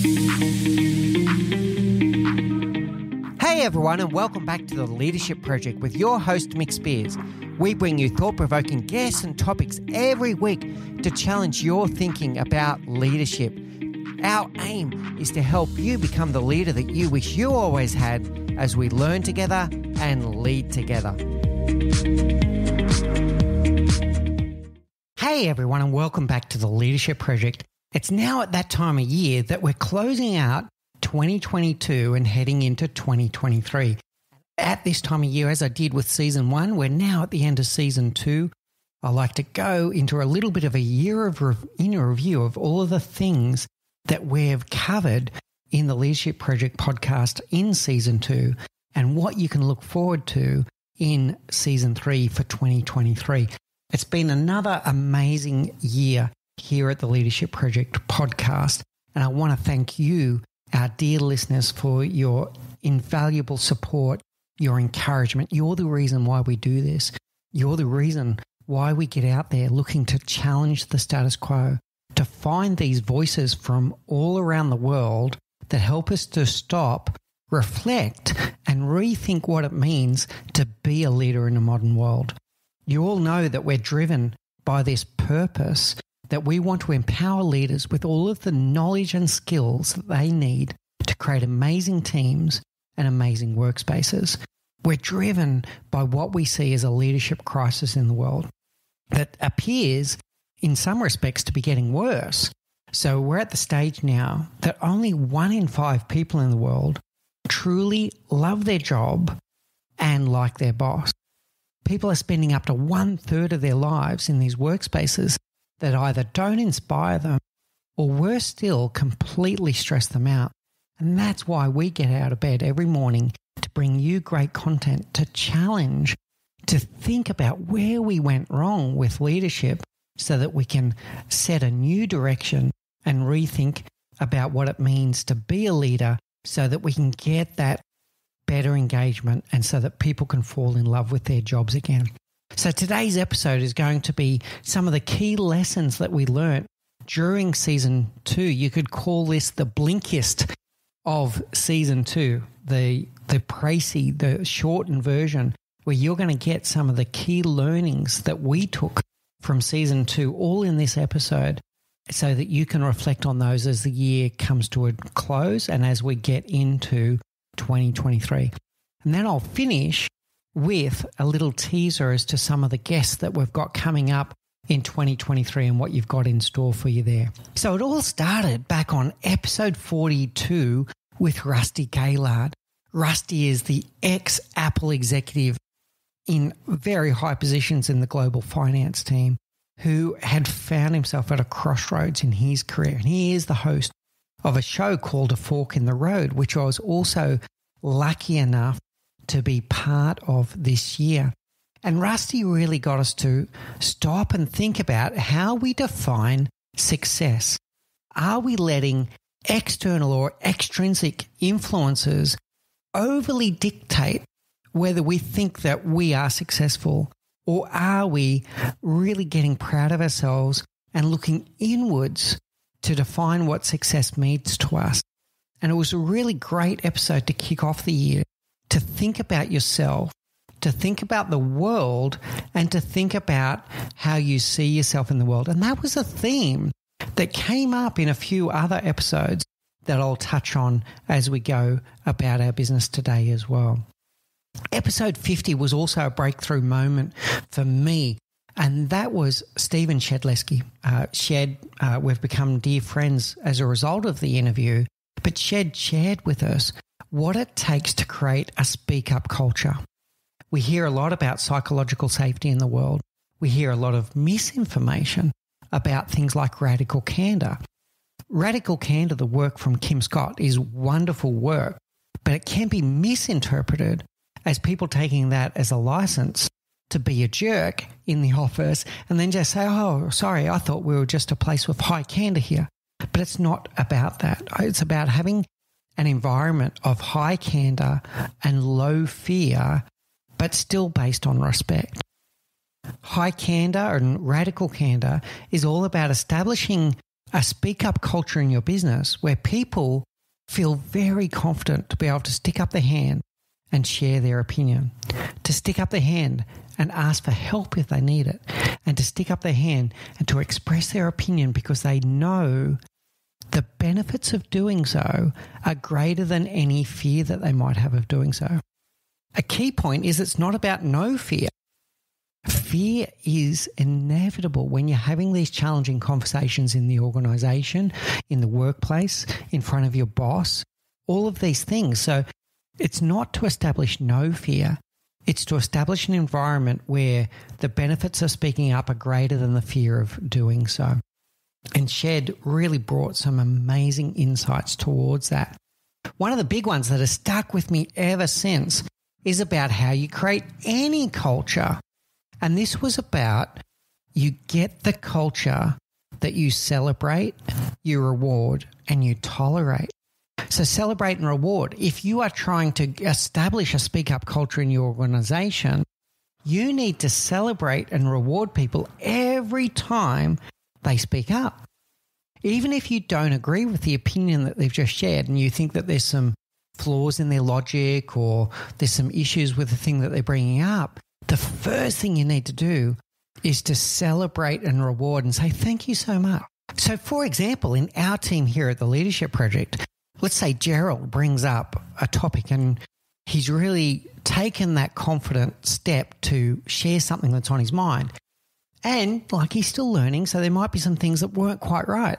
Hey everyone, and welcome back to the Leadership Project with your host Mick Spears. We bring you thought-provoking guests and topics every week to challenge your thinking about leadership. Our aim is to help you become the leader that you wish you always had as we learn together and lead together. Hey everyone, and welcome back to the Leadership Project. It's now at that time of year that we're closing out 2022 and heading into 2023. At this time of year, as I did with season 1, we're now at the end of season 2. I like to go into a little bit of a year of in a review of all of the things that we've covered in the Leadership Project podcast in season 2 and what you can look forward to in season 3 for 2023. It's been another amazing year here at the Leadership Project podcast, and I want to thank you, our dear listeners, for your invaluable support, your encouragement. You're the reason why we do this. You're the reason why we get out there looking to challenge the status quo, to find these voices from all around the world that help us to stop, reflect, and rethink what it means to be a leader in a modern world. You all know that we're driven by this purpose, that we want to empower leaders with all of the knowledge and skills that they need to create amazing teams and amazing workspaces. We're driven by what we see as a leadership crisis in the world that appears in some respects to be getting worse. So we're at the stage now that only 1 in 5 people in the world truly love their job and like their boss. People are spending up to 1/3 of their lives in these workspaces that either don't inspire them or, worse still, completely stress them out. And that's why we get out of bed every morning to bring you great content, to challenge, to think about where we went wrong with leadership so that we can set a new direction and rethink about what it means to be a leader so that we can get that better engagement and so that people can fall in love with their jobs again. So today's episode is going to be some of the key lessons that we learned during season 2. You could call this the Blinkist of season 2, the précis, the shortened version, where you're going to get some of the key learnings that we took from season 2 all in this episode so that you can reflect on those as the year comes to a close and as we get into 2023. And then I'll finish with a little teaser as to some of the guests that we've got coming up in 2023 and what you've got in store for you there. So it all started back on episode 42 with Rusty Gaylard. Rusty is the ex-Apple executive in very high positions in the global finance team who had found himself at a crossroads in his career. And he is the host of a show called A Fork in the Road, which I was also lucky enough to be part of this year. And Rusty really got us to stop and think about how we define success. Are we letting external or extrinsic influences overly dictate whether we think that we are successful, or are we really getting proud of ourselves and looking inwards to define what success means to us? And it was a really great episode to kick off the year, to think about yourself, to think about the world, and to think about how you see yourself in the world. And that was a theme that came up in a few other episodes that I'll touch on as we go about our business today as well. Episode 50 was also a breakthrough moment for me, and that was Stephen Shedletzky. We've become dear friends as a result of the interview, but Shed shared with us what it takes to create a speak-up culture. We hear a lot about psychological safety in the world. We hear a lot of misinformation about things like radical candor. Radical candor, the work from Kim Scott, is wonderful work, but it can be misinterpreted as people taking that as a license to be a jerk in the office and then just say, oh, sorry, I thought we were just a place with high candor here. But it's not about that. It's about having an environment of high candor and low fear, but still based on respect. High candor and radical candor is all about establishing a speak up culture in your business where people feel very confident to be able to stick up their hand and share their opinion, to stick up their hand and ask for help if they need it, and to stick up their hand and to express their opinion because they know the benefits of doing so are greater than any fear that they might have of doing so. A key point is it's not about no fear. Fear is inevitable when you're having these challenging conversations in the organization, in the workplace, in front of your boss, all of these things. So it's not to establish no fear. It's to establish an environment where the benefits of speaking up are greater than the fear of doing so. And Shed really brought some amazing insights towards that. One of the big ones that has stuck with me ever since is about how you create any culture. And this was about you get the culture that you celebrate, you reward, and you tolerate. So celebrate and reward. If you are trying to establish a speak up culture in your organization, you need to celebrate and reward people every time they speak up. Even if you don't agree with the opinion that they've just shared and you think that there's some flaws in their logic or there's some issues with the thing that they're bringing up, the first thing you need to do is to celebrate and reward and say, thank you so much. So, for example, in our team here at the Leadership Project, let's say Gerald brings up a topic and he's really taken that confident step to share something that's on his mind. And like he's still learning, so there might be some things that weren't quite right.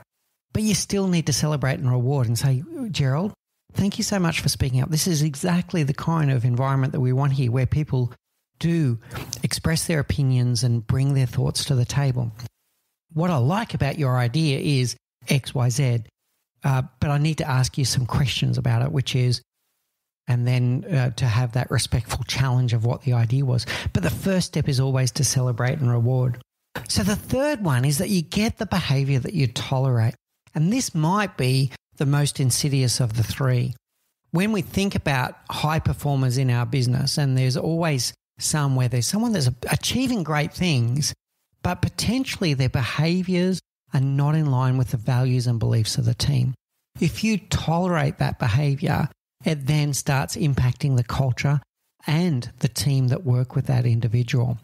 But you still need to celebrate and reward and say, Gerald, thank you so much for speaking up. This is exactly the kind of environment that we want here where people do express their opinions and bring their thoughts to the table. What I like about your idea is X, Y, Z, but I need to ask you some questions about it, which is, and then to have that respectful challenge of what the idea was. But the first step is always to celebrate and reward. So the third one is that you get the behavior that you tolerate. And this might be the most insidious of the three. When we think about high performers in our business, and there's always some where there's someone that's achieving great things, but potentially their behaviors are not in line with the values and beliefs of the team. If you tolerate that behavior, it then starts impacting the culture and the team that work with that individual.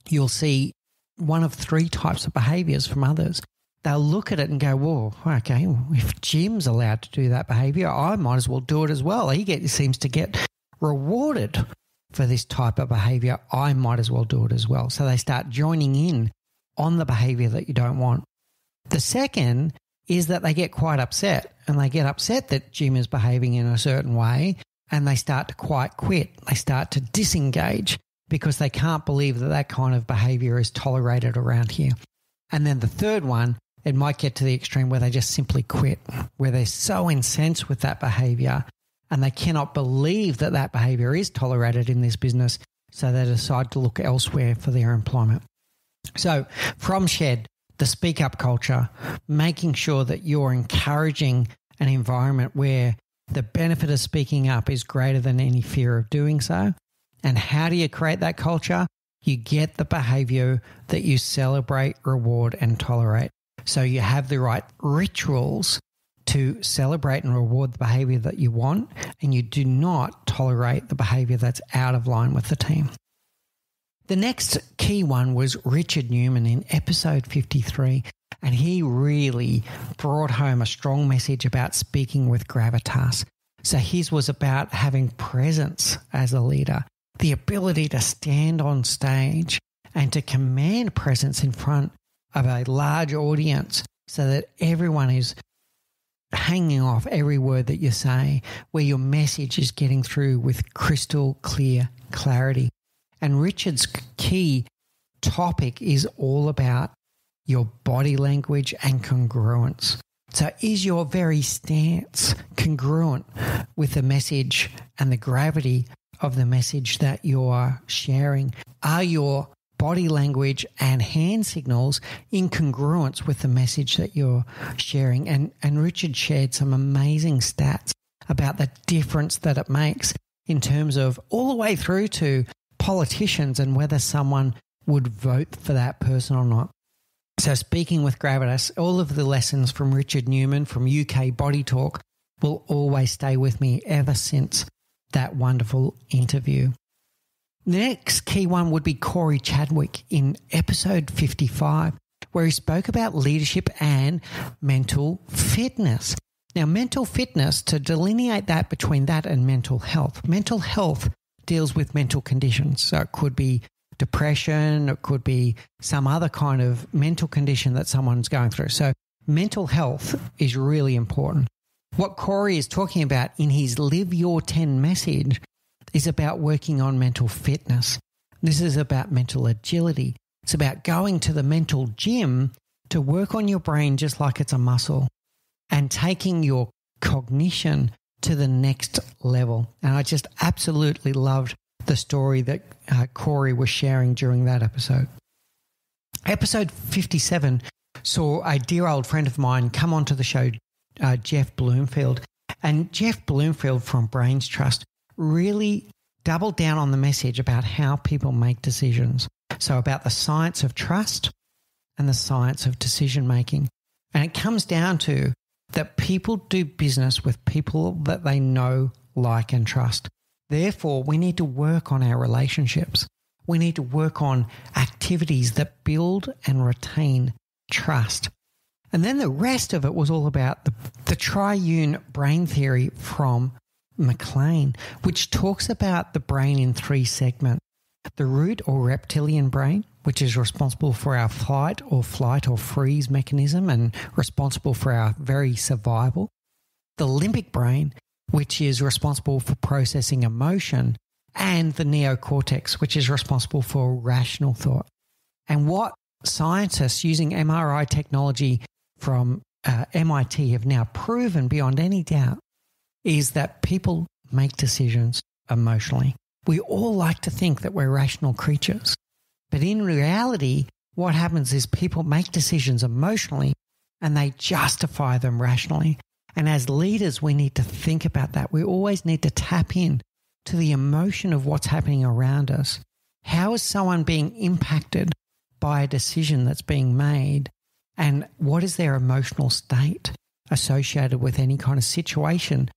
You'll see one of three types of behaviors from others. They'll look at it and go, whoa, okay, if Jim's allowed to do that behavior, I might as well do it as well. He seems to get rewarded for this type of behavior. I might as well do it as well. So they start joining in on the behavior that you don't want. The second is that they get quite upset, and they get upset that Jim is behaving in a certain way, and they start to quite quit. They start to disengage because they can't believe that that kind of behavior is tolerated around here. And then the third one, it might get to the extreme where they just simply quit, where they're so incensed with that behavior and they cannot believe that that behavior is tolerated in this business, so they decide to look elsewhere for their employment. So from Shed, the speak up culture, making sure that you're encouraging an environment where the benefit of speaking up is greater than any fear of doing so. And how do you create that culture? You get the behavior that you celebrate, reward, and tolerate. So you have the right rituals to celebrate and reward the behavior that you want, and you do not tolerate the behavior that's out of line with the team. The next key one was Richard Newman in episode 53, and he really brought home a strong message about speaking with gravitas. So his was about having presence as a leader, the ability to stand on stage and to command presence in front of a large audience so that everyone is hanging off every word that you say, where your message is getting through with crystal clear clarity. And Richard's key topic is all about your body language and congruence. So is your very stance congruent with the message and the gravity of the message that you're sharing? Are your body language and hand signals in congruence with the message that you're sharing? And Richard shared some amazing stats about the difference that it makes in terms of all the way through to politicians and whether someone would vote for that person or not. So speaking with gravitas, all of the lessons from Richard Newman from UK Body Talk will always stay with me ever since that wonderful interview. The next key one would be Corey Chadwick in episode 55, where he spoke about leadership and mental fitness. Now, mental fitness, to delineate that between that and mental health deals with mental conditions. So it could be depression, it could be some other kind of mental condition that someone's going through. So mental health is really important. What Corey is talking about in his Live Your 10 message is about working on mental fitness. This is about mental agility. It's about going to the mental gym to work on your brain just like it's a muscle and taking your cognition to the next level. And I just absolutely loved the story that Corey was sharing during that episode. Episode 57 saw a dear old friend of mine come onto the show, Jeff Bloomfield. And Jeff Bloomfield from Brains Trust really doubled down on the message about how people make decisions. So about the science of trust and the science of decision making. And it comes down to that people do business with people that they know, like, and trust. Therefore, we need to work on our relationships. We need to work on activities that build and retain trust. And then the rest of it was all about the triune brain theory from McLean, which talks about the brain in three segments. The root or reptilian brain, which is responsible for our flight or freeze mechanism and responsible for our very survival. The limbic brain, which is responsible for processing emotion, and the neocortex, which is responsible for rational thought. And what scientists using MRI technology from MIT have now proven beyond any doubt is that people make decisions emotionally. We all like to think that we're rational creatures, but in reality, what happens is people make decisions emotionally and they justify them rationally. And as leaders, we need to think about that. We always need to tap in to the emotion of what's happening around us. How is someone being impacted by a decision that's being made? And what is their emotional state associated with any kind of situation?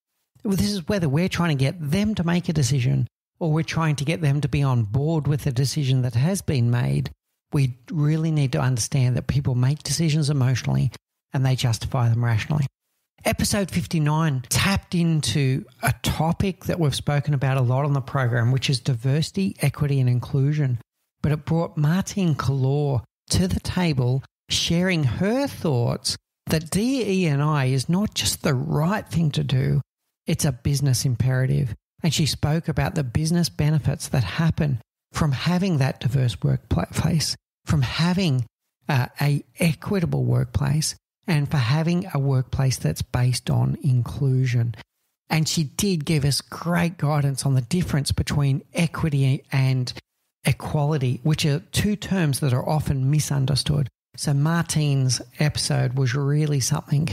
This is whether we're trying to get them to make a decision or we're trying to get them to be on board with the decision that has been made. We really need to understand that people make decisions emotionally and they justify them rationally. Episode 59 tapped into a topic that we've spoken about a lot on the program, which is diversity, equity, and inclusion. But it brought Martine Kalor to the table, sharing her thoughts that DE&I is not just the right thing to do, it's a business imperative. And she spoke about the business benefits that happen from having that diverse workplace, from having a equitable workplace, and for having a workplace that's based on inclusion. And she did give us great guidance on the difference between equity and equality, which are two terms that are often misunderstood. So Martine's episode was really something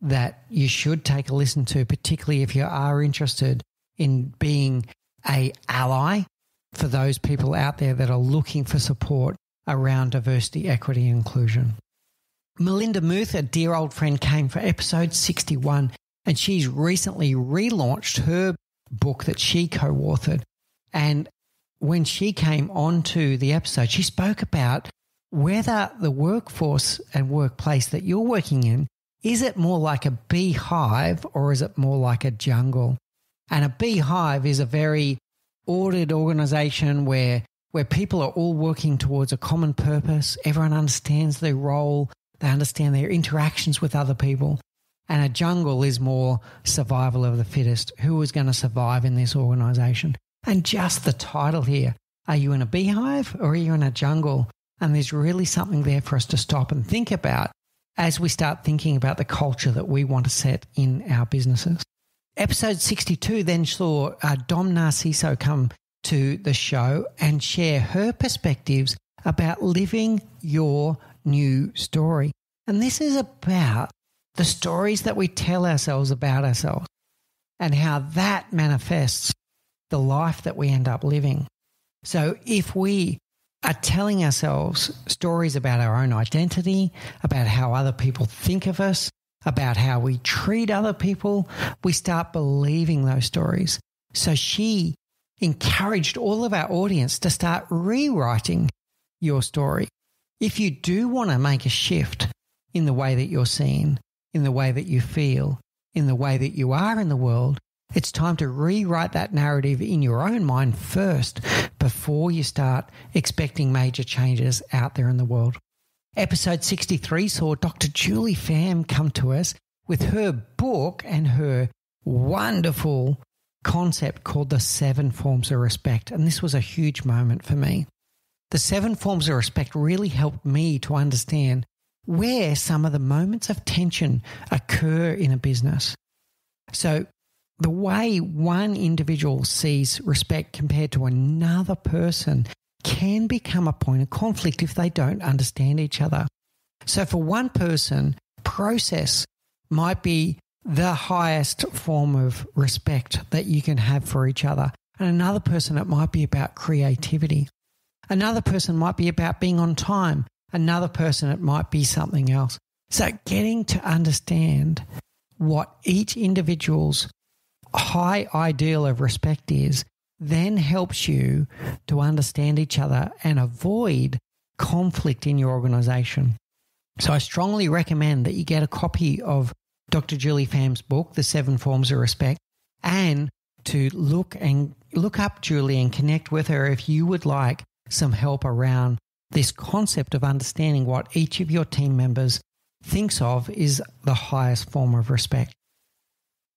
that you should take a listen to, particularly if you are interested in being an ally for those people out there that are looking for support around diversity, equity, and inclusion. Melinda Muth, a dear old friend, came for episode 61, and she's recently relaunched her book that she co-authored. And when she came onto the episode, she spoke about whether the workforce and workplace that you're working in, is it more like a beehive or is it more like a jungle? And a beehive is a very ordered organization where people are all working towards a common purpose. Everyone understands their role. They understand their interactions with other people. And a jungle is more survival of the fittest. Who is going to survive in this organization? And just the title here, are you in a beehive or are you in a jungle? And there's really something there for us to stop and think about as we start thinking about the culture that we want to set in our businesses. Episode 62 then saw Dom Narciso come to the show and share her perspectives about living your new story. And this is about the stories that we tell ourselves about ourselves and how that manifests the life that we end up living. So if we are telling ourselves stories about our own identity, about how other people think of us, about how we treat other people, we start believing those stories. So she encouraged all of our audience to start rewriting your story. If you do want to make a shift in the way that you're seen, in the way that you feel, in the way that you are in the world, it's time to rewrite that narrative in your own mind first before you start expecting major changes out there in the world. Episode 63 saw Dr. Julie Pham come to us with her book and her wonderful concept called the 7 Forms of Respect. And this was a huge moment for me. The 7 Forms of Respect really helped me to understand where some of the moments of tension occur in a business. So the way one individual sees respect compared to another person can become a point of conflict if they don't understand each other. So for one person, process might be the highest form of respect that you can have for each other. And another person, it might be about creativity. Another person might be about being on time. Another person, it might be something else. So getting to understand what each individual's high ideal of respect is then helps you to understand each other and avoid conflict in your organization. So I strongly recommend that you get a copy of Dr. Julie Pham's book, The 7 Forms of Respect, and to look up Julie and connect with her if you would like some help around this concept of understanding what each of your team members thinks of is the highest form of respect.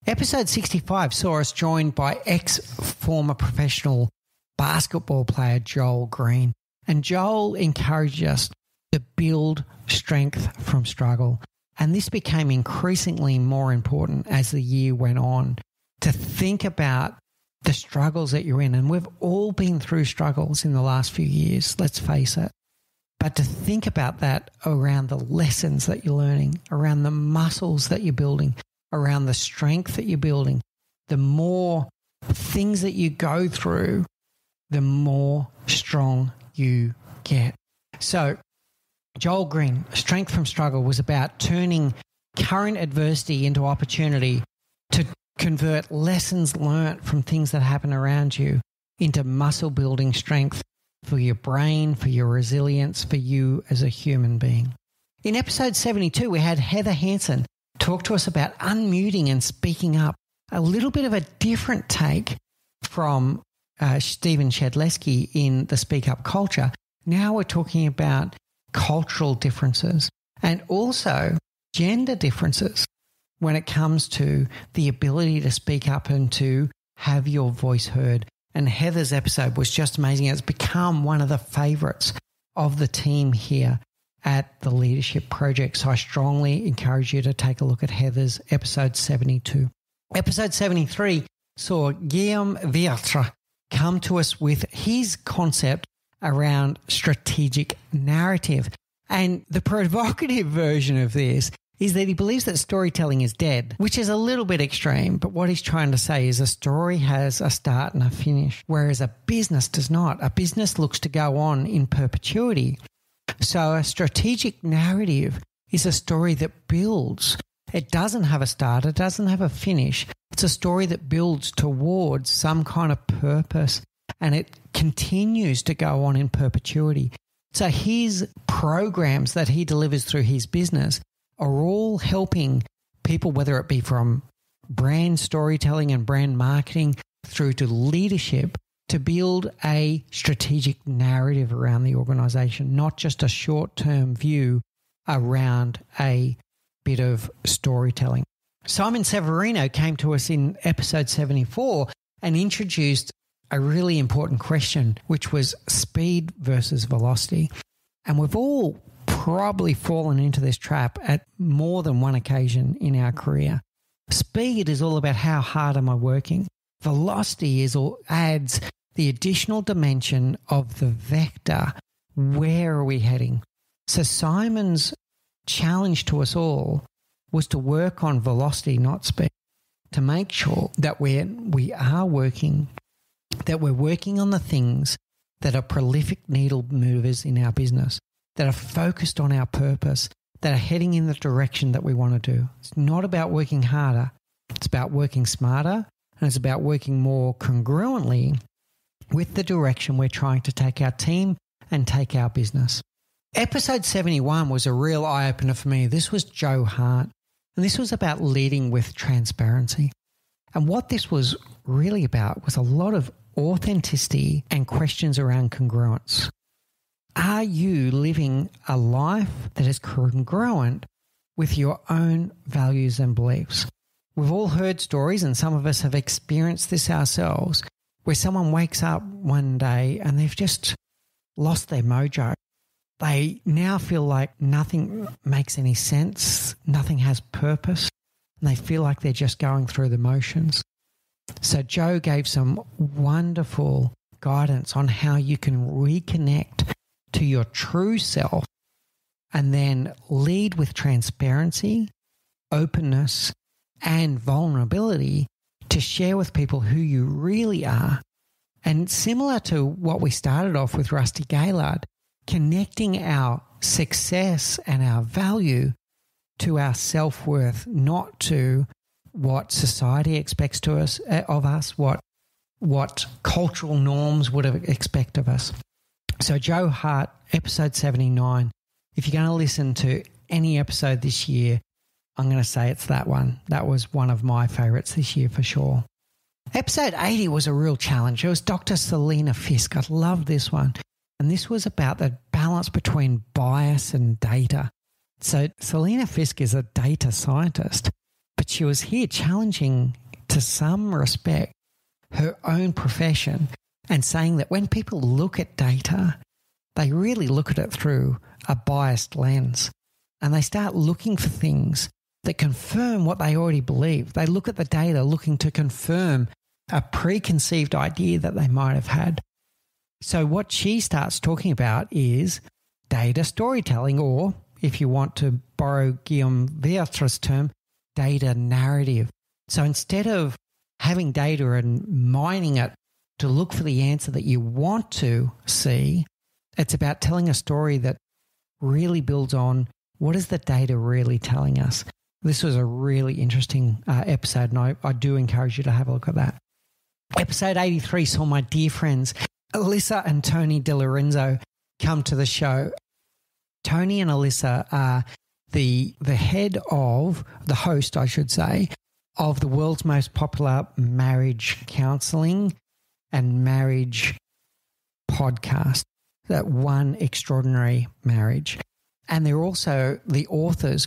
Episode 65 saw us joined by ex-former professional basketball player Joel Green. And Joel encouraged us to build strength from struggle. And this became increasingly more important as the year went on, to think about the struggles that you're in. And we've all been through struggles in the last few years, let's face it. But to think about that around the lessons that you're learning, around the muscles that you're building, around the strength that you're building, the more things that you go through, the more strong you get. So Joel Green, Strength from Struggle, was about turning current adversity into opportunity to convert lessons learnt from things that happen around you into muscle building strength for your brain, for your resilience, for you as a human being. In episode 72, we had Heather Hansen talk to us about unmuting and speaking up, a little bit of a different take from Stephen Shedletzky in the Speak Up culture. Now we're talking about cultural differences and also gender differences when it comes to the ability to speak up and to have your voice heard. And Heather's episode was just amazing. It's become one of the favorites of the team here at the Leadership Project. So I strongly encourage you to take a look at Heather's episode 72. Episode 73 saw Guillaume Viertre come to us with his concept around strategic narrative. And the provocative version of this is that he believes that storytelling is dead, which is a little bit extreme. But what he's trying to say is a story has a start and a finish, whereas a business does not. A business looks to go on in perpetuity. So a strategic narrative is a story that builds. It doesn't have a start. It doesn't have a finish. It's a story that builds towards some kind of purpose, and it continues to go on in perpetuity. So his programs that he delivers through his business are all helping people, whether it be from brand storytelling and brand marketing through to leadership, to build a strategic narrative around the organization, not just a short-term view around a bit of storytelling. Simon Severino came to us in episode 74 and introduced a really important question, which was speed versus velocity. And we've all probably fallen into this trap at more than one occasion in our career. Speed is all about how hard am I working. Velocity adds the additional dimension of the vector. Where are we heading? So Simon's challenge to us all was to work on velocity, not speed, to make sure that we're working on the things that are prolific needle movers in our business, that are focused on our purpose, that are heading in the direction that we want to do. It's not about working harder. It's about working smarter, and it's about working more congruently with the direction we're trying to take our team and take our business. Episode 71 was a real eye-opener for me. This was Joe Hart, and this was about leading with transparency. And what this was really about was a lot of authenticity and questions around congruence. Are you living a life that is congruent with your own values and beliefs? We've all heard stories, and some of us have experienced this ourselves, where someone wakes up one day and they've just lost their mojo. They now feel like nothing makes any sense, nothing has purpose, and they feel like they're just going through the motions. So Joe gave some wonderful guidance on how you can reconnect to your true self and then lead with transparency, openness, and vulnerability to share with people who you really are. And similar to what we started off with Rusty Gaylord, connecting our success and our value to our self-worth, not to what society expects of us, what cultural norms would expect of us. So Joe Hart, episode 79, if you're going to listen to any episode this year, I'm going to say it's that one. That was one of my favorites this year for sure. Episode 80 was a real challenge. It was Dr. Selena Fisk. I love this one. And this was about the balance between bias and data. So Selena Fisk is a data scientist, but she was here challenging, to some respect, her own profession and saying that when people look at data, they really look at it through a biased lens, and they start looking for things that confirm what they already believe. They look at the data looking to confirm a preconceived idea that they might have had. So what she starts talking about is data storytelling, or if you want to borrow Guillaume Viatre's term, data narrative. So instead of having data and mining it to look for the answer that you want to see, it's about telling a story that really builds on what is the data really telling us. This was a really interesting episode, and I do encourage you to have a look at that. Episode 83 saw my dear friends Alisa and Tony DiLorenzo come to the show. Tony and Alisa are the host, I should say, of the world's most popular marriage counseling and marriage podcast, that One Extraordinary Marriage. And they're also the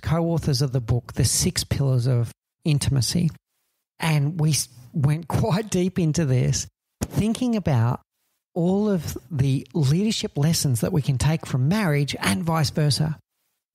co-authors of the book, The 6 Pillars of Intimacy. And we went quite deep into this, thinking about all of the leadership lessons that we can take from marriage and vice versa.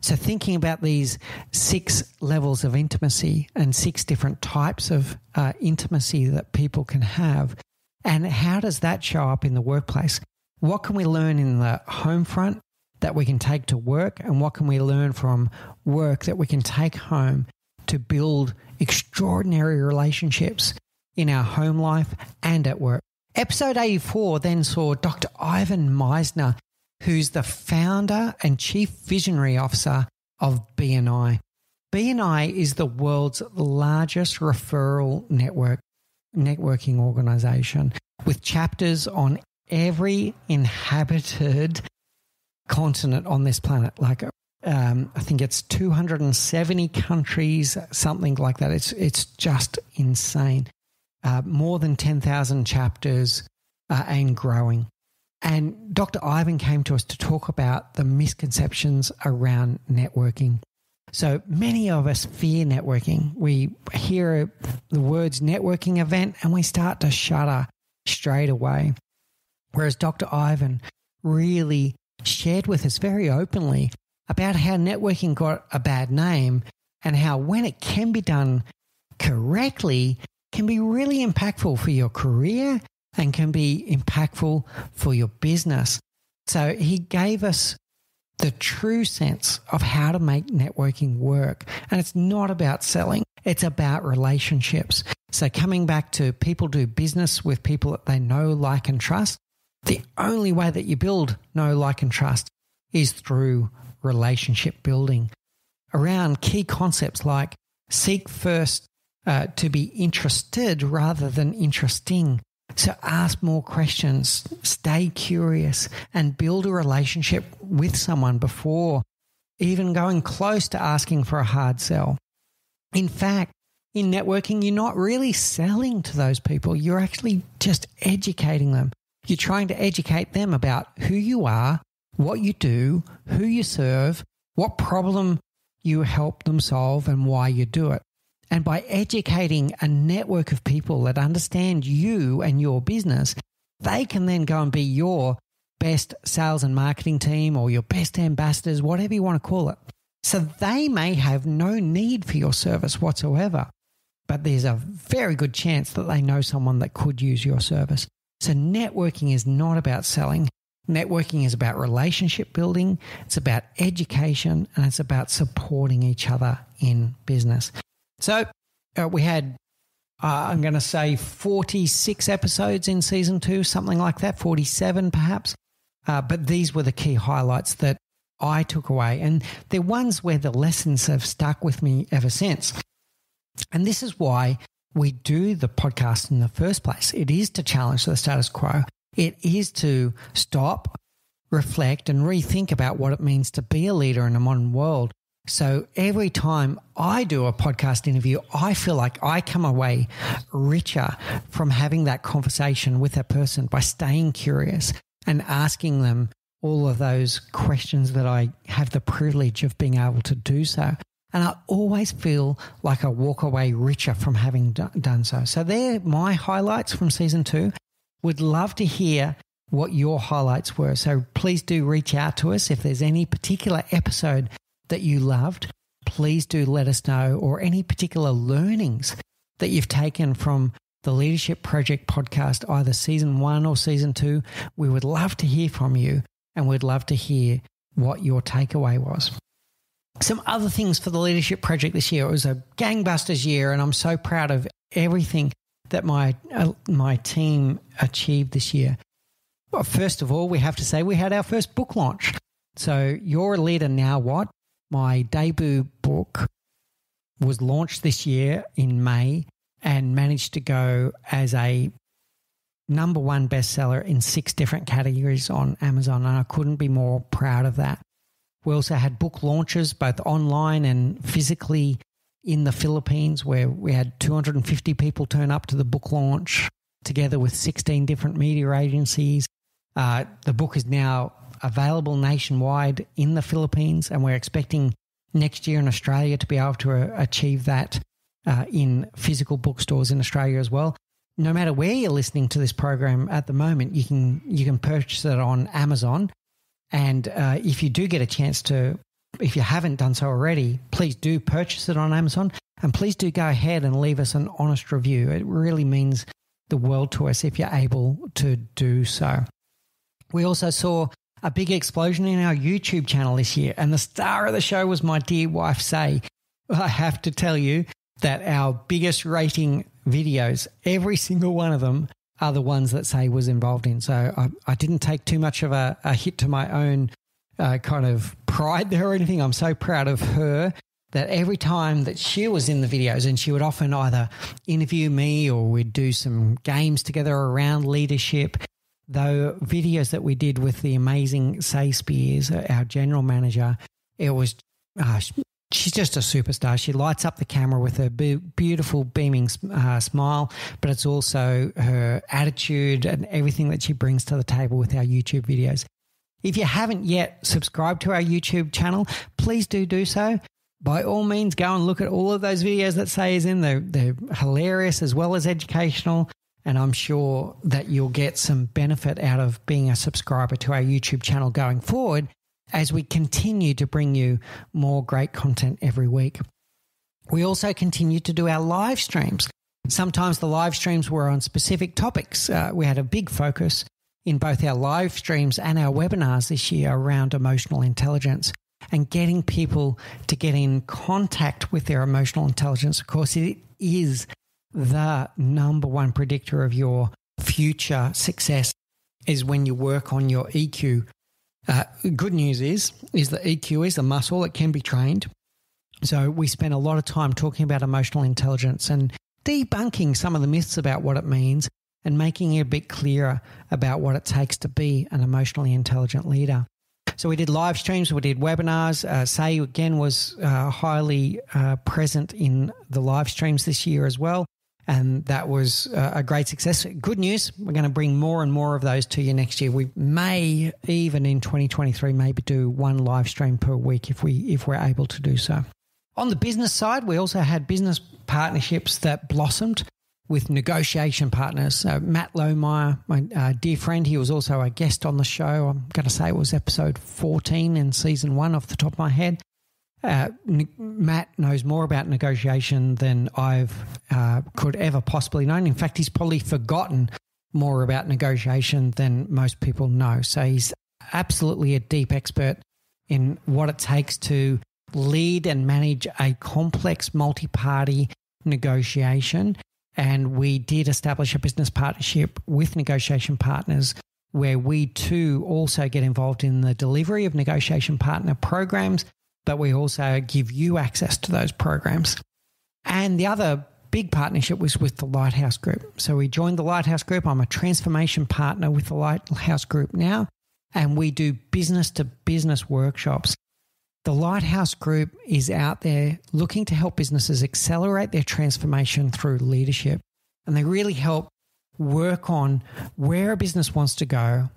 So thinking about these 6 levels of intimacy and 6 different types of intimacy that people can have, and how does that show up in the workplace? What can we learn in the home front that we can take to work, and what can we learn from work that we can take home to build extraordinary relationships in our home life and at work? Episode 84 then saw Dr. Ivan Misnser, who's the founder and chief visionary officer of BNI. BNI is the world's largest referral networking organization, with chapters on every inhabited continent on this planet. Like I think it's 270 countries, something like that. It's just insane. More than 10,000 chapters and growing. And Dr. Ivan came to us to talk about the misconceptions around networking. So many of us fear networking. We hear the words networking event and we start to shudder straight away. Whereas Dr. Ivan really shared with us very openly about how networking got a bad name and how when it can be done correctly, can be really impactful for your career and can be impactful for your business. So he gave us the true sense of how to make networking work. And it's not about selling. It's about relationships. So coming back to people do business with people that they know, like, and trust. The only way that you build know, like, and trust is through relationship building around key concepts like seek first to be interested rather than interesting. So ask more questions, stay curious, and build a relationship with someone before even going close to asking for a hard sell. In fact, in networking, you're not really selling to those people. You're actually just educating them. You're trying to educate them about who you are, what you do, who you serve, what problem you help them solve, and why you do it. And by educating a network of people that understand you and your business, they can then go and be your best sales and marketing team or your best ambassadors, whatever you want to call it. So they may have no need for your service whatsoever, but there's a very good chance that they know someone that could use your service. So networking is not about selling. Networking is about relationship building. It's about education, and it's about supporting each other in business. So we had, I'm going to say 46 episodes in season 2, something like that, 47 perhaps. But these were the key highlights that I took away. And they're ones where the lessons have stuck with me ever since. And this is why we do the podcast in the first place. It is to challenge the status quo. It is to stop, reflect, and rethink about what it means to be a leader in a modern world. So every time I do a podcast interview, I feel like I come away richer from having that conversation with that person by staying curious and asking them all of those questions that I have the privilege of being able to do so. And I always feel like I walk away richer from having done so. So they're my highlights from season 2. Would love to hear what your highlights were. So please do reach out to us. If there's any particular episode that you loved, please do let us know, or any particular learnings that you've taken from the Leadership Project podcast, either season 1 or season 2. We would love to hear from you, and we'd love to hear what your takeaway was. Some other things for the Leadership Project this year. It was a gangbusters year, and I'm so proud of everything that my team achieved this year. Well, first of all, we have to say we had our first book launch. So You're a Leader Now What? My debut book was launched this year in May and managed to go as a number 1 bestseller in 6 different categories on Amazon, and I couldn't be more proud of that. We also had book launches both online and physically in the Philippines, where we had 250 people turn up to the book launch together with 16 different media agencies. The book is now available nationwide in the Philippines, and we're expecting next year in Australia to be able to achieve that in physical bookstores in Australia as well. No matter where you're listening to this program at the moment, you can purchase it on Amazon. And if you do get a chance to, if you haven't done so already, please do purchase it on Amazon, and please do go ahead and leave us an honest review. It really means the world to us if you're able to do so. We also saw a big explosion in our YouTube channel this year, and the star of the show was my dear wife, Say. I have to tell you that our biggest rating videos, every single one of them, are the ones that Say was involved in. So I didn't take too much of a hit to my own kind of pride there or anything. I'm so proud of her that every time that she was in the videos, and she would often either interview me or we'd do some games together around leadership. The videos that we did with the amazing Say Spears, our general manager, it was, she's just a superstar. She lights up the camera with her beautiful beaming smile, but it's also her attitude and everything that she brings to the table with our YouTube videos. If you haven't yet subscribed to our YouTube channel, please do so. By all means, go and look at all of those videos that Say is in. They're hilarious as well as educational. And I'm sure that you'll get some benefit out of being a subscriber to our YouTube channel going forward as we continue to bring you more great content every week. We also continue to do our live streams. Sometimes the live streams were on specific topics. We had a big focus in both our live streams and our webinars this year around emotional intelligence and getting people to get in contact with their emotional intelligence. Of course, it is the number 1 predictor of your future success is when you work on your EQ. Good news is that EQ is a muscle that can be trained. So we spent a lot of time talking about emotional intelligence and debunking some of the myths about what it means and making it a bit clearer about what it takes to be an emotionally intelligent leader. So we did live streams, we did webinars. Say, again, was highly present in the live streams this year as well. And that was a great success. Good news, we're going to bring more and more of those to you next year. We may even in 2023 maybe do one live stream per week if we're able to do so. On the business side, we also had business partnerships that blossomed with negotiation partners. Matt Lohmeyer, my dear friend, he was also a guest on the show. I'm going to say it was episode 14 in season 1 off the top of my head. Matt knows more about negotiation than I've could ever possibly known. In fact, he's probably forgotten more about negotiation than most people know. So he's absolutely a deep expert in what it takes to lead and manage a complex multi-party negotiation. And we did establish a business partnership with negotiation partners where we too also get involved in the delivery of negotiation partner programs, but we also give you access to those programs. And the other big partnership was with the Lighthouse Group. So we joined the Lighthouse Group. I'm a transformation partner with the Lighthouse Group now, and we do business-to-business workshops. The Lighthouse Group is out there looking to help businesses accelerate their transformation through leadership. And they really help work on where a business wants to go,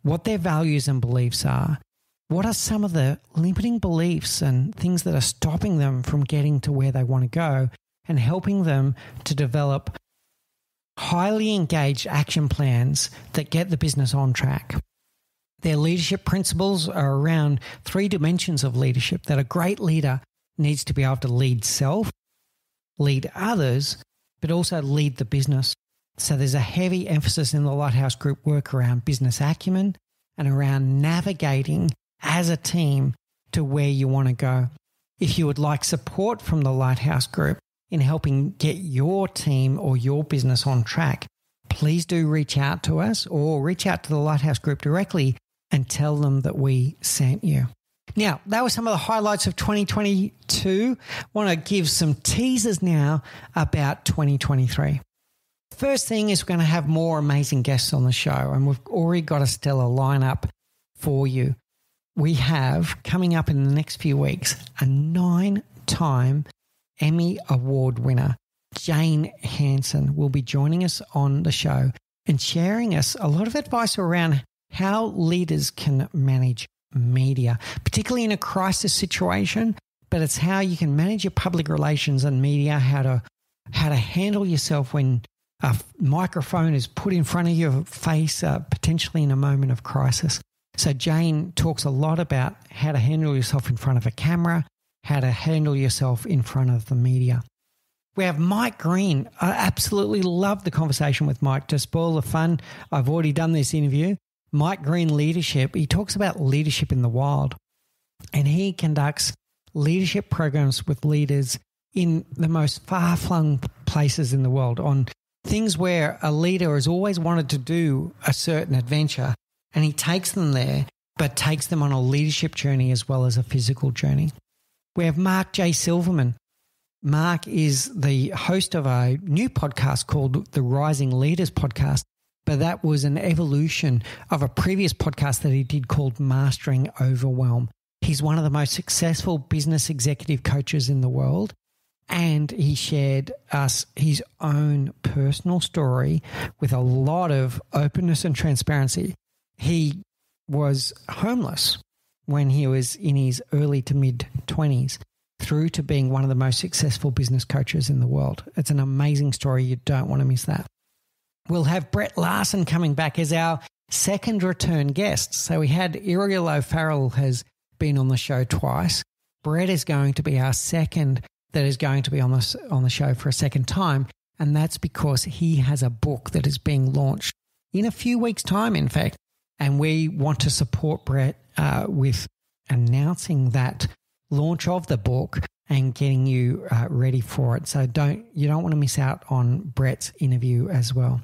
what their values and beliefs are, what are some of the limiting beliefs and things that are stopping them from getting to where they want to go, and helping them to develop highly engaged action plans that get the business on track. Their leadership principles are around 3 dimensions of leadership that a great leader needs to be able to lead self, lead others, but also lead the business. So there's a heavy emphasis in the Lighthouse Group work around business acumen and around navigating as a team to where you want to go. If you would like support from the Lighthouse Group in helping get your team or your business on track, please do reach out to us or reach out to the Lighthouse Group directly and tell them that we sent you. Now, that was some of the highlights of 2022. I want to give some teasers now about 2023. First thing is we're going to have more amazing guests on the show, and we've already got a stellar lineup for you. We have coming up in the next few weeks a 9-time Emmy Award winner, Jane Hansen, will be joining us on the show and sharing us a lot of advice around how leaders can manage media, particularly in a crisis situation, but it's how you can manage your public relations and media, how to handle yourself when a microphone is put in front of your face, potentially in a moment of crisis. So Jane talks a lot about how to handle yourself in front of a camera, how to handle yourself in front of the media. We have Mike Green. I absolutely love the conversation with Mike. To spoil the fun, I've already done this interview. Mike Green Leadership, he talks about leadership in the wild, and he conducts leadership programs with leaders in the most far-flung places in the world on things where a leader has always wanted to do a certain adventure, and he takes them there, but takes them on a leadership journey as well as a physical journey. We have Mark J. Silverman. Mark is the host of a new podcast called the Rising Leaders Podcast, but that was an evolution of a previous podcast that he did called Mastering Overwhelm. He's one of the most successful business executive coaches in the world, and he shared us his own personal story with a lot of openness and transparency. He was homeless when he was in his early to mid-20s, through to being one of the most successful business coaches in the world. It's an amazing story. You don't want to miss that. We'll have Brett Larson coming back as our second return guest. So we had Ariel O'Farrell has been on the show twice. Brett is going to be our second that is going to be on the show for a second time, and that's because he has a book that is being launched in a few weeks' time, in fact, and we want to support Brett with announcing that launch of the book and getting you ready for it. So you don't want to miss out on Brett's interview as well.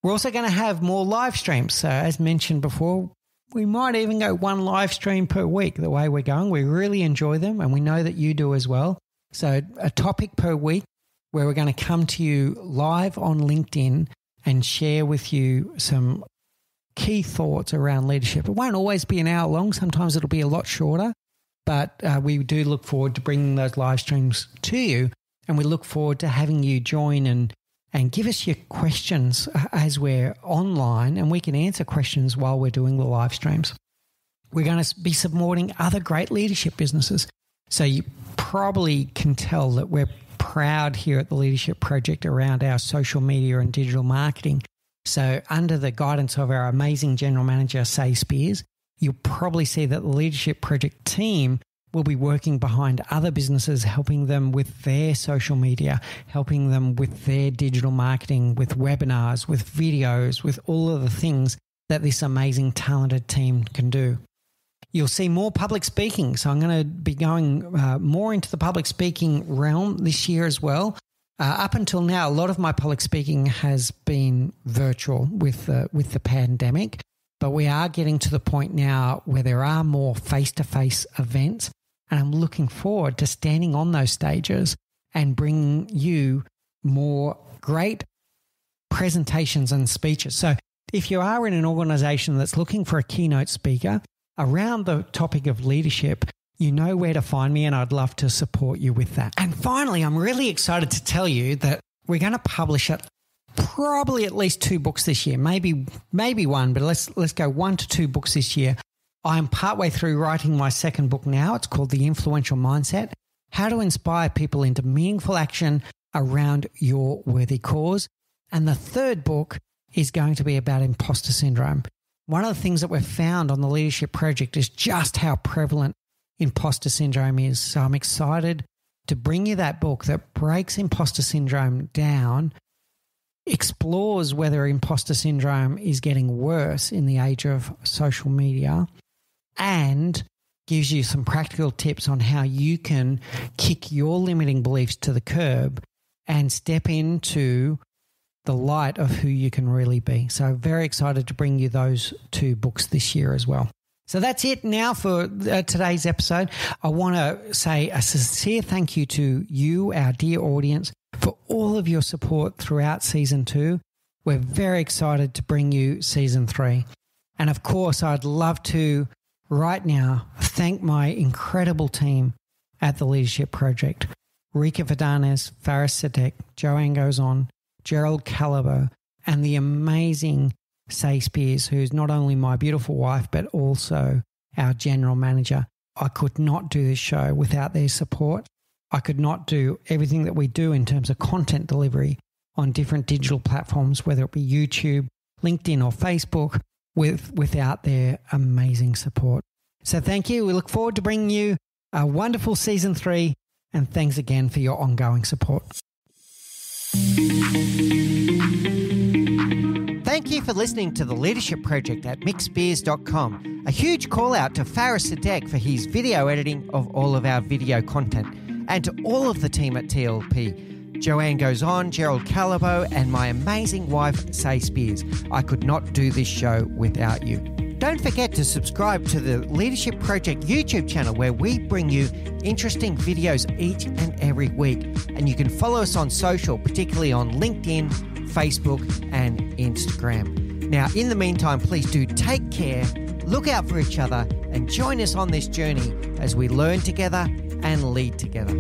We're also going to have more live streams. So as mentioned before, we might even go one live stream per week the way we're going. We really enjoy them and we know that you do as well. So a topic per week where we're going to come to you live on LinkedIn and share with you some key thoughts around leadership. It won't always be an hour long. Sometimes it'll be a lot shorter, but we do look forward to bringing those live streams to you, and we look forward to having you join and give us your questions as we're online, and we can answer questions while we're doing the live streams. We're going to be supporting other great leadership businesses. So you probably can tell that we're proud here at the Leadership Project around our social media and digital marketing. So under the guidance of our amazing general manager, Say Spears, you'll probably see that the Leadership Project team will be working behind other businesses, helping them with their social media, helping them with their digital marketing, with webinars, with videos, with all of the things that this amazing, talented team can do. You'll see more public speaking. So I'm going to be going more into the public speaking realm this year as well. Up until now, a lot of my public speaking has been virtual with the pandemic, but we are getting to the point now where there are more face-to-face events, and I'm looking forward to standing on those stages and bringing you more great presentations and speeches. So if you are in an organization that's looking for a keynote speaker around the topic of leadership, you know where to find me, and I'd love to support you with that. And finally, I'm really excited to tell you that we're going to publish probably at least 2 books this year, maybe one, but let's go 1 to 2 books this year. I'm partway through writing my second book now. It's called The Influential Mindset: How to Inspire People into Meaningful Action Around Your Worthy Cause. And the third book is going to be about imposter syndrome. One of the things that we've found on the Leadership Project is just how prevalent imposter syndrome is. So I'm excited to bring you that book that breaks imposter syndrome down, explores whether imposter syndrome is getting worse in the age of social media, and gives you some practical tips on how you can kick your limiting beliefs to the curb and step into the light of who you can really be. So very excited to bring you those 2 books this year as well. So that's it now for today's episode. I want to say a sincere thank you to you, our dear audience, for all of your support throughout Season 2. We're very excited to bring you Season 3. And of course, I'd love to right now thank my incredible team at the Leadership Project: Rika Vidanes, Faris Sadek, Joanne Goes On, Gerald Calabo, and the amazing Say Spears, who's not only my beautiful wife, but also our general manager. I could not do this show without their support. I could not do everything that we do in terms of content delivery on different digital platforms, whether it be YouTube, LinkedIn, or Facebook, without their amazing support. So thank you. We look forward to bringing you a wonderful Season 3, and thanks again for your ongoing support. Thank you for listening to The Leadership Project at mixbeers.com. A huge call out to Faris Sadek for his video editing of all of our video content, and to all of the team at TLP. Joanne Goes On, Gerald Calabo, and my amazing wife, Say Spears. I could not do this show without you. Don't forget to subscribe to the Leadership Project YouTube channel, where we bring you interesting videos each and every week. And you can follow us on social, particularly on LinkedIn, Facebook, and Instagram. Now, in the meantime, please do take care, look out for each other, and join us on this journey as we learn together and lead together.